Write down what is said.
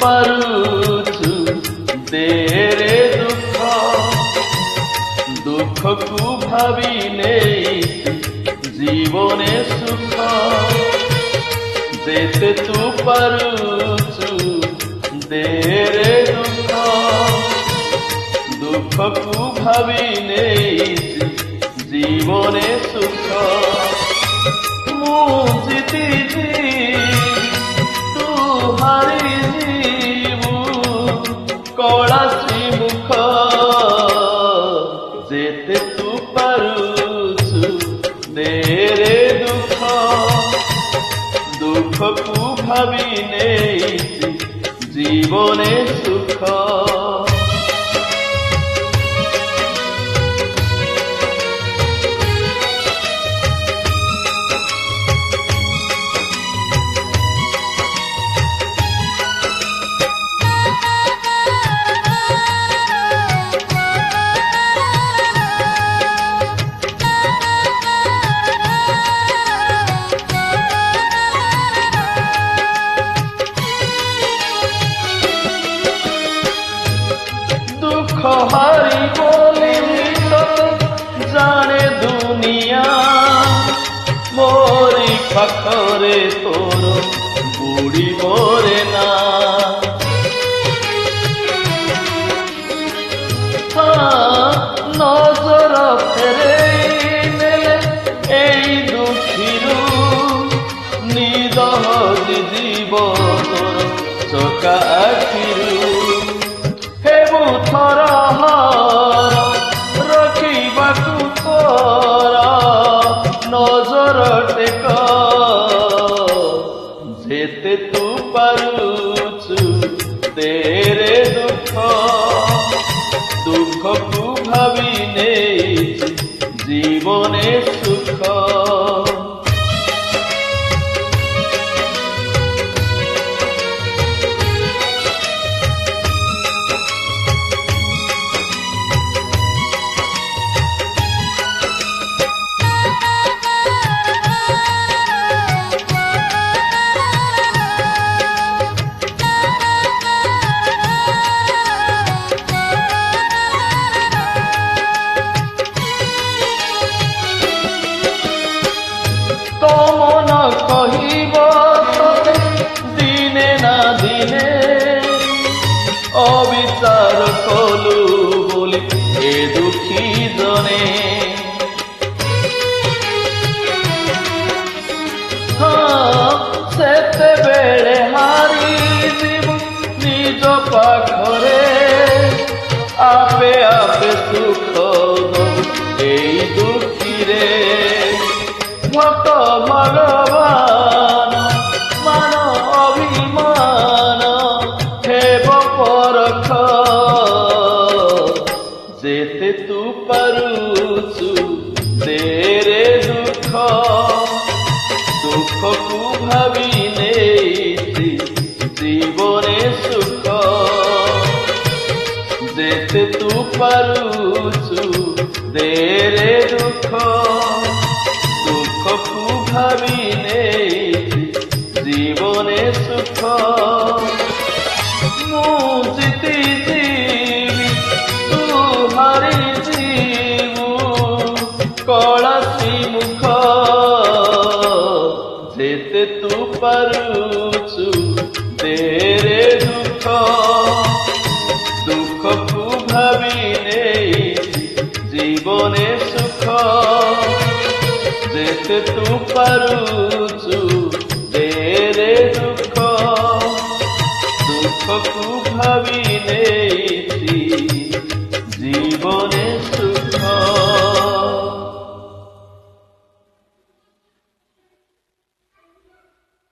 ପାରୁଛୁ ଦେରେ ଦୁଃଖ ଦୁଃଖକୁ ଭାବି ନେଇ ଜୀବନେ ସୁଖ যেতে তু পারুছু দেরে দুঃখ দুঃখকু ভাবি নেইছি জীবনে সুখ মু জিতি তু হারি জীবু কলাশ্রী মুখ যেতে তু পারুছু দেরে দুঃখ দুঃখকু ভাবি নেইছি জীবনে সুখ হারি বলি জানে দুনিয়া মোরি পাখরে তোর বুড়ি মরে না নজর ফেরে নেলে এই দুঃখীরু নিদহ জীব তোর চকা আখিরু হেবু থর রখিবাকু তোর নজর টেক যেতে তু পারুছু দেরে দুঃখ দুঃখকু ভাবি নেইছি জীবনে সুখ কমন কহিব তোতে দিনে না দিনে অবিচার কলু বলি এ দুঃখী জনে সেতেবেলে হারি জীব নিজ পাখরে আপে আপে সুখ এই দুঃখীরে ভক্ত ভগবান মান অভিমান হেব পরখ যেতে তু পারুছু দেরে দুঃখ দুঃখকু ভাবি নেইছি জীবনে সুখ যেতে তু পারুছু দেরে দুঃখ দুঃখকু ভাবি নেইছি জীবনে সুখ মু জিতি জীবি তু হারি জীবু কলাশ্রী মুখ যেতে তু পারুছু দেরে দুঃখ দুঃখকু ভাবি নেইছি জীবনে সুখ যেতে তু পারুছু